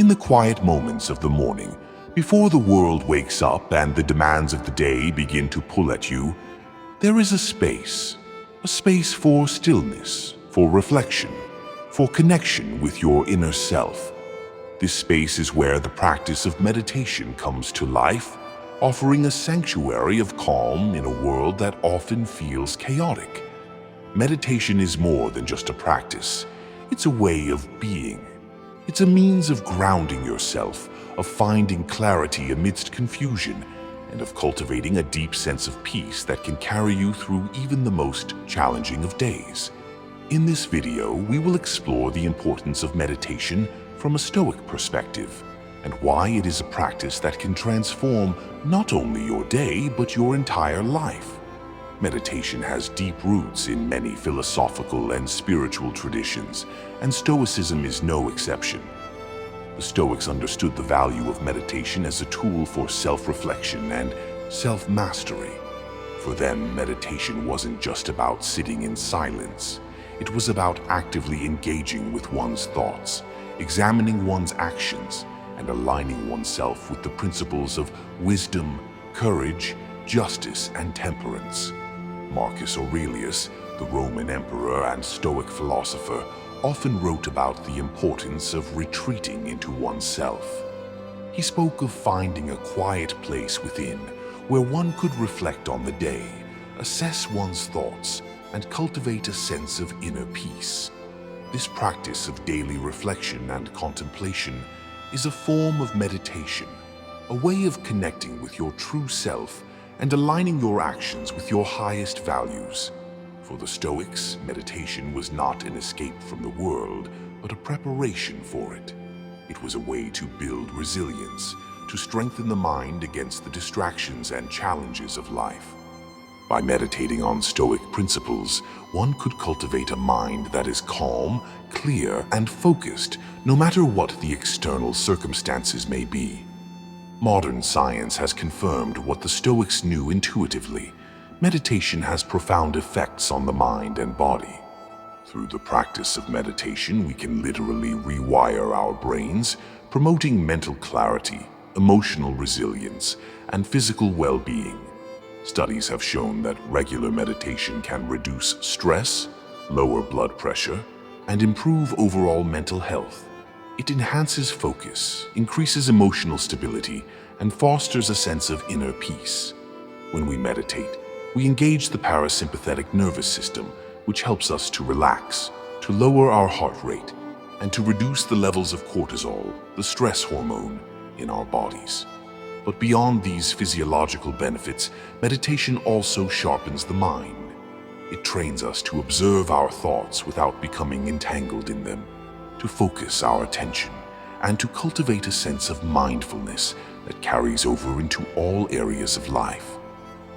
In the quiet moments of the morning, before the world wakes up and the demands of the day begin to pull at you, there is a space for stillness, for reflection, for connection with your inner self. This space is where the practice of meditation comes to life, offering a sanctuary of calm in a world that often feels chaotic. Meditation is more than just a practice. It's a way of being. It's a means of grounding yourself, of finding clarity amidst confusion, and of cultivating a deep sense of peace that can carry you through even the most challenging of days. In this video, we will explore the importance of meditation from a Stoic perspective, and why it is a practice that can transform not only your day, but your entire life. Meditation has deep roots in many philosophical and spiritual traditions, and Stoicism is no exception. The Stoics understood the value of meditation as a tool for self-reflection and self-mastery. For them, meditation wasn't just about sitting in silence. It was about actively engaging with one's thoughts, examining one's actions, and aligning oneself with the principles of wisdom, courage, justice, and temperance. Marcus Aurelius, the Roman emperor and Stoic philosopher, often wrote about the importance of retreating into oneself. He spoke of finding a quiet place within where one could reflect on the day, assess one's thoughts, and cultivate a sense of inner peace. This practice of daily reflection and contemplation is a form of meditation, a way of connecting with your true self and aligning your actions with your highest values. For the Stoics, meditation was not an escape from the world, but a preparation for it. It was a way to build resilience, to strengthen the mind against the distractions and challenges of life. By meditating on Stoic principles, one could cultivate a mind that is calm, clear, and focused, no matter what the external circumstances may be. Modern science has confirmed what the Stoics knew intuitively. Meditation has profound effects on the mind and body. Through the practice of meditation, we can literally rewire our brains, promoting mental clarity, emotional resilience, and physical well-being. Studies have shown that regular meditation can reduce stress, lower blood pressure, and improve overall mental health. It enhances focus, increases emotional stability, and fosters a sense of inner peace. When we meditate, we engage the parasympathetic nervous system, which helps us to relax, to lower our heart rate, and to reduce the levels of cortisol, the stress hormone, in our bodies. But beyond these physiological benefits, meditation also sharpens the mind. It trains us to observe our thoughts without becoming entangled in them, to focus our attention, and to cultivate a sense of mindfulness that carries over into all areas of life.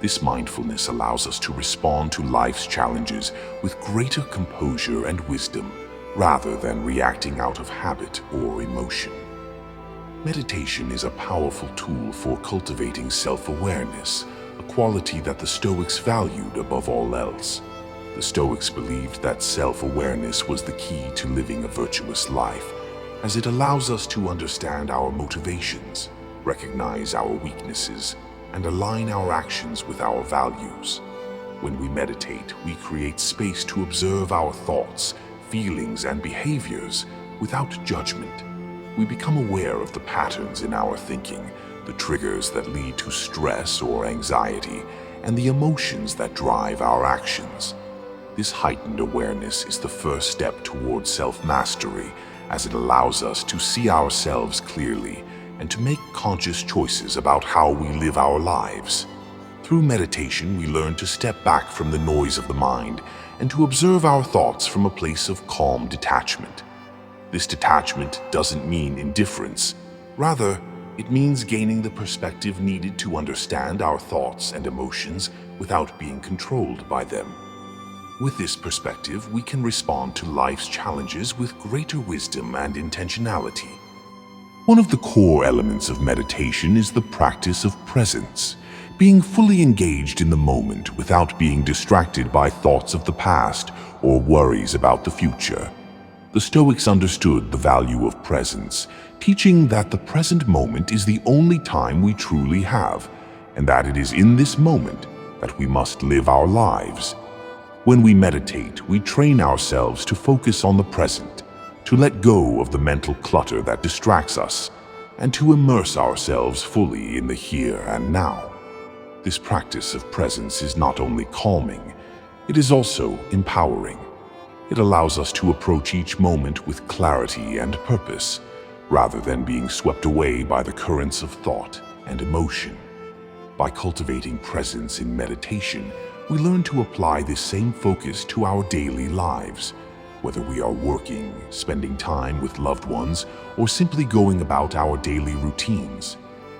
This mindfulness allows us to respond to life's challenges with greater composure and wisdom, rather than reacting out of habit or emotion. Meditation is a powerful tool for cultivating self-awareness, a quality that the Stoics valued above all else. The Stoics believed that self-awareness was the key to living a virtuous life, as it allows us to understand our motivations, recognize our weaknesses, and align our actions with our values. When we meditate, we create space to observe our thoughts, feelings, and behaviors without judgment. We become aware of the patterns in our thinking, the triggers that lead to stress or anxiety, and the emotions that drive our actions. This heightened awareness is the first step towards self-mastery, as it allows us to see ourselves clearly and to make conscious choices about how we live our lives. Through meditation, we learn to step back from the noise of the mind and to observe our thoughts from a place of calm detachment. This detachment doesn't mean indifference. Rather, it means gaining the perspective needed to understand our thoughts and emotions without being controlled by them. With this perspective, we can respond to life's challenges with greater wisdom and intentionality. One of the core elements of meditation is the practice of presence, being fully engaged in the moment without being distracted by thoughts of the past or worries about the future. The Stoics understood the value of presence, teaching that the present moment is the only time we truly have, and that it is in this moment that we must live our lives. When we meditate, we train ourselves to focus on the present, to let go of the mental clutter that distracts us, and to immerse ourselves fully in the here and now. This practice of presence is not only calming, it is also empowering. It allows us to approach each moment with clarity and purpose, rather than being swept away by the currents of thought and emotion. By cultivating presence in meditation, we learn to apply this same focus to our daily lives, whether we are working, spending time with loved ones, or simply going about our daily routines.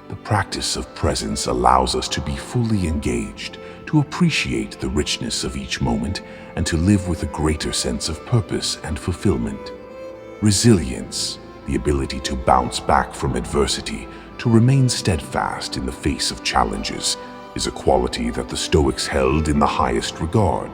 The practice of presence allows us to be fully engaged, to appreciate the richness of each moment, and to live with a greater sense of purpose and fulfillment. Resilience, the ability to bounce back from adversity, to remain steadfast in the face of challenges, is a quality that the Stoics held in the highest regard.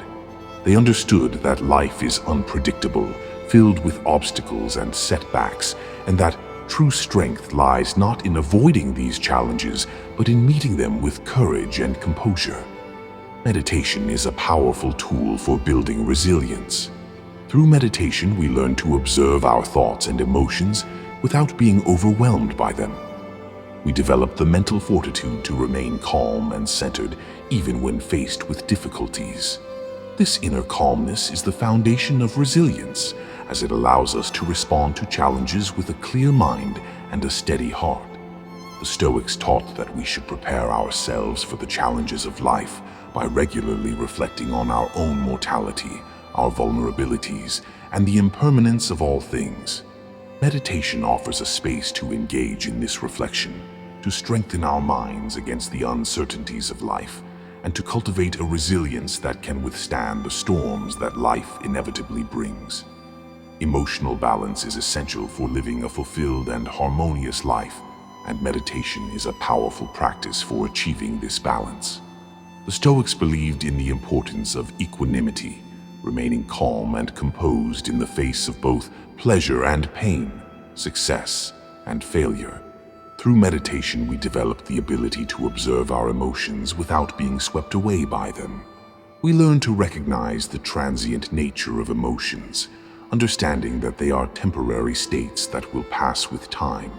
They understood that life is unpredictable, filled with obstacles and setbacks, and that true strength lies not in avoiding these challenges, but in meeting them with courage and composure. Meditation is a powerful tool for building resilience. Through meditation, we learn to observe our thoughts and emotions without being overwhelmed by them. We develop the mental fortitude to remain calm and centered even when faced with difficulties. This inner calmness is the foundation of resilience, as it allows us to respond to challenges with a clear mind and a steady heart. The Stoics taught that we should prepare ourselves for the challenges of life by regularly reflecting on our own mortality, our vulnerabilities, and the impermanence of all things. Meditation offers a space to engage in this reflection, to strengthen our minds against the uncertainties of life, and to cultivate a resilience that can withstand the storms that life inevitably brings. Emotional balance is essential for living a fulfilled and harmonious life, and meditation is a powerful practice for achieving this balance. The Stoics believed in the importance of equanimity, remaining calm and composed in the face of both pleasure and pain, success and failure. Through meditation, we develop the ability to observe our emotions without being swept away by them. We learn to recognize the transient nature of emotions, understanding that they are temporary states that will pass with time.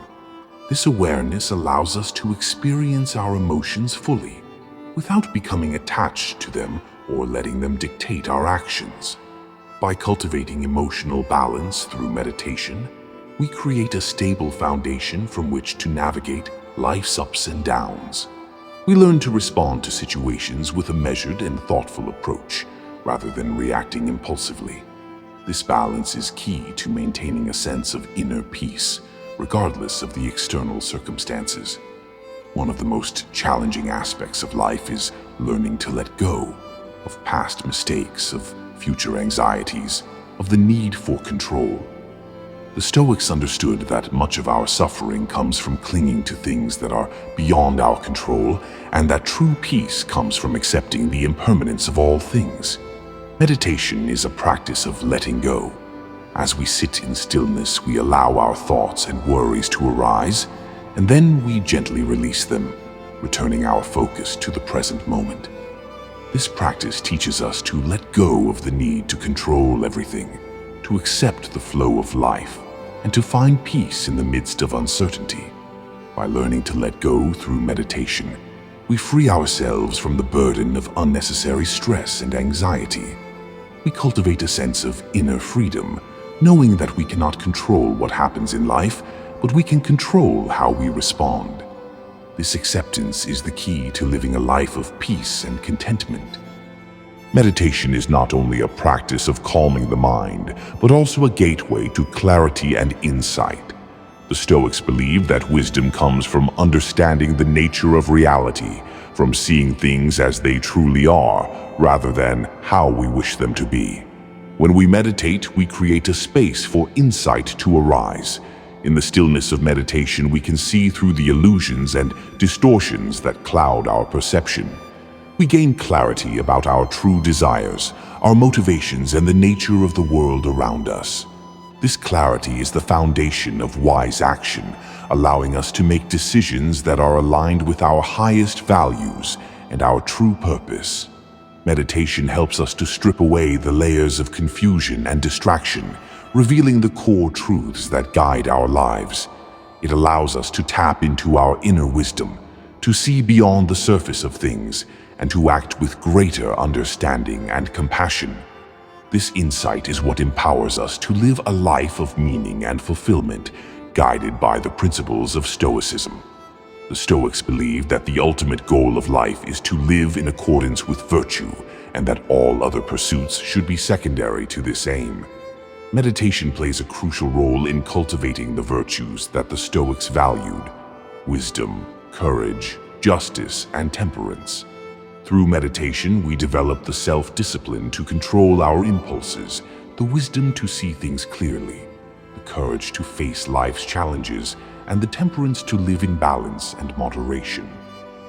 This awareness allows us to experience our emotions fully, without becoming attached to them or letting them dictate our actions. By cultivating emotional balance through meditation, we create a stable foundation from which to navigate life's ups and downs. We learn to respond to situations with a measured and thoughtful approach, rather than reacting impulsively. This balance is key to maintaining a sense of inner peace, regardless of the external circumstances. One of the most challenging aspects of life is learning to let go of past mistakes, of future anxieties, of the need for control. The Stoics understood that much of our suffering comes from clinging to things that are beyond our control, and that true peace comes from accepting the impermanence of all things. Meditation is a practice of letting go. As we sit in stillness, we allow our thoughts and worries to arise, and then we gently release them, returning our focus to the present moment. This practice teaches us to let go of the need to control everything, to accept the flow of life, and to find peace in the midst of uncertainty. By learning to let go through meditation, we free ourselves from the burden of unnecessary stress and anxiety. We cultivate a sense of inner freedom, knowing that we cannot control what happens in life, but we can control how we respond. This acceptance is the key to living a life of peace and contentment. Meditation is not only a practice of calming the mind, but also a gateway to clarity and insight. The Stoics believed that wisdom comes from understanding the nature of reality, from seeing things as they truly are, rather than how we wish them to be. When we meditate, we create a space for insight to arise. In the stillness of meditation, we can see through the illusions and distortions that cloud our perception. We gain clarity about our true desires, our motivations, and the nature of the world around us. This clarity is the foundation of wise action, allowing us to make decisions that are aligned with our highest values and our true purpose. Meditation helps us to strip away the layers of confusion and distraction, revealing the core truths that guide our lives. It allows us to tap into our inner wisdom, to see beyond the surface of things, and to act with greater understanding and compassion. This insight is what empowers us to live a life of meaning and fulfillment, guided by the principles of Stoicism. The Stoics believe that the ultimate goal of life is to live in accordance with virtue, and that all other pursuits should be secondary to this aim. Meditation plays a crucial role in cultivating the virtues that the Stoics valued: wisdom, courage, justice, and temperance. Through meditation, we develop the self-discipline to control our impulses, the wisdom to see things clearly, the courage to face life's challenges, and the temperance to live in balance and moderation.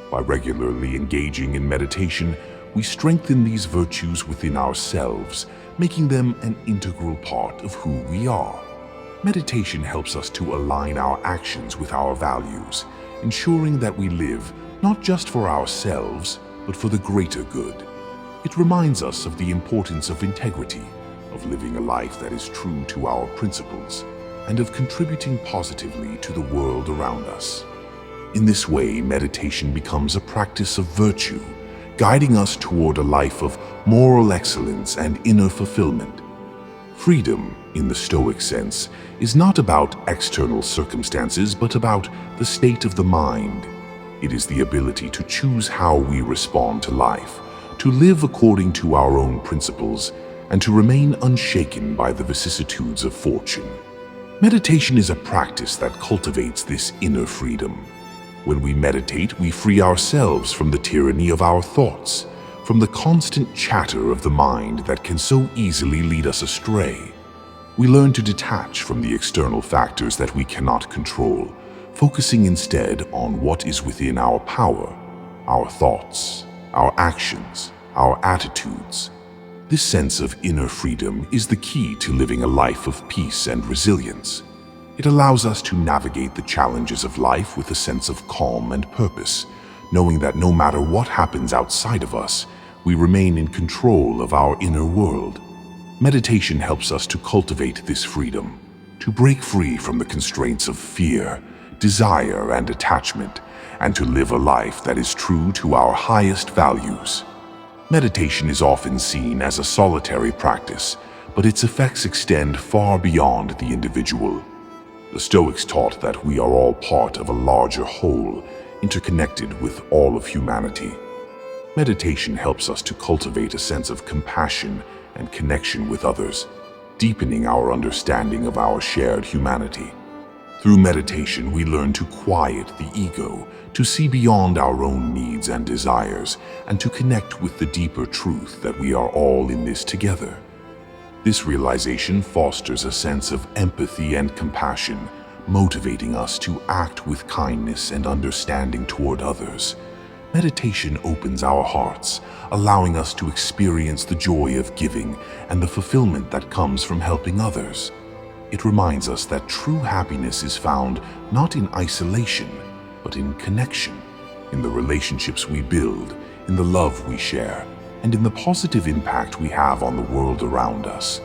By regularly engaging in meditation, we strengthen these virtues within ourselves, making them an integral part of who we are. Meditation helps us to align our actions with our values, ensuring that we live not just for ourselves, but for the greater good. It reminds us of the importance of integrity, of living a life that is true to our principles, and of contributing positively to the world around us. In this way, meditation becomes a practice of virtue, guiding us toward a life of moral excellence and inner fulfillment. Freedom, in the Stoic sense, is not about external circumstances, but about the state of the mind. It is the ability to choose how we respond to life, to live according to our own principles, and to remain unshaken by the vicissitudes of fortune. Meditation is a practice that cultivates this inner freedom. When we meditate, we free ourselves from the tyranny of our thoughts, from the constant chatter of the mind that can so easily lead us astray. We learn to detach from the external factors that we cannot control, focusing instead on what is within our power, our thoughts, our actions, our attitudes. This sense of inner freedom is the key to living a life of peace and resilience. It allows us to navigate the challenges of life with a sense of calm and purpose, knowing that no matter what happens outside of us, we remain in control of our inner world. Meditation helps us to cultivate this freedom, to break free from the constraints of fear, desire, and attachment, and to live a life that is true to our highest values. Meditation is often seen as a solitary practice, but its effects extend far beyond the individual. The Stoics taught that we are all part of a larger whole, interconnected with all of humanity. Meditation helps us to cultivate a sense of compassion and connection with others, deepening our understanding of our shared humanity. Through meditation, we learn to quiet the ego, to see beyond our own needs and desires, and to connect with the deeper truth that we are all in this together. This realization fosters a sense of empathy and compassion, motivating us to act with kindness and understanding toward others. Meditation opens our hearts, allowing us to experience the joy of giving and the fulfillment that comes from helping others. It reminds us that true happiness is found not in isolation, but in connection, in the relationships we build, in the love we share, and in the positive impact we have on the world around us.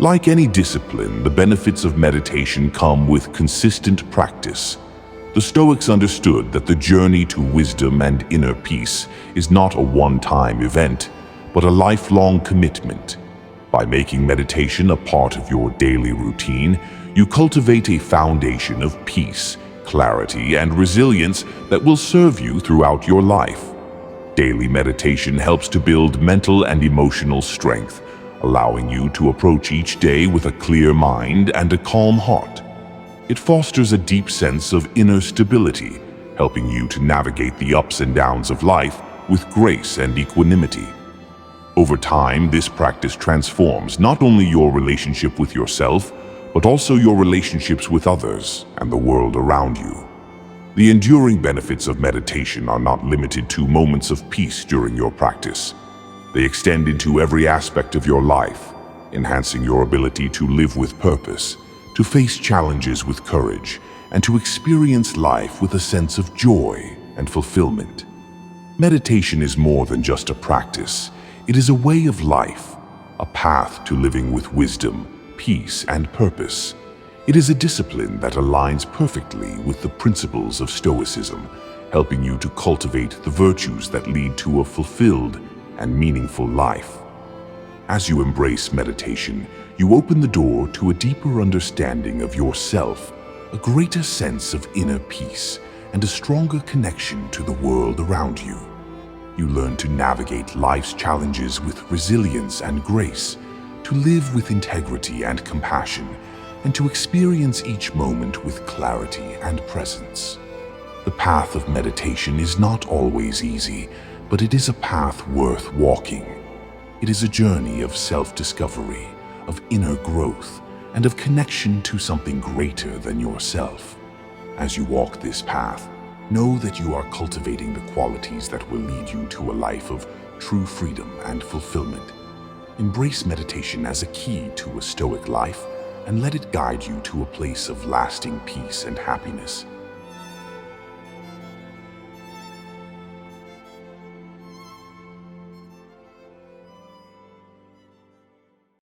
Like any discipline, the benefits of meditation come with consistent practice. The Stoics understood that the journey to wisdom and inner peace is not a one-time event, but a lifelong commitment. By making meditation a part of your daily routine, you cultivate a foundation of peace, clarity, and resilience that will serve you throughout your life. Daily meditation helps to build mental and emotional strength, allowing you to approach each day with a clear mind and a calm heart. It fosters a deep sense of inner stability, helping you to navigate the ups and downs of life with grace and equanimity. Over time, this practice transforms not only your relationship with yourself, but also your relationships with others and the world around you. The enduring benefits of meditation are not limited to moments of peace during your practice. They extend into every aspect of your life, enhancing your ability to live with purpose, to face challenges with courage, and to experience life with a sense of joy and fulfillment. Meditation is more than just a practice. It is a way of life, a path to living with wisdom, peace, and purpose. It is a discipline that aligns perfectly with the principles of stoicism, helping you to cultivate the virtues that lead to a fulfilled and meaningful life. As you embrace meditation, you open the door to a deeper understanding of yourself, a greater sense of inner peace, and a stronger connection to the world around you. You learn to navigate life's challenges with resilience and grace, to live with integrity and compassion, and to experience each moment with clarity and presence. The path of meditation is not always easy, but it is a path worth walking. It is a journey of self-discovery, of inner growth, and of connection to something greater than yourself. As you walk this path, know that you are cultivating the qualities that will lead you to a life of true freedom and fulfillment. Embrace meditation as a key to a stoic life, and let it guide you to a place of lasting peace and happiness.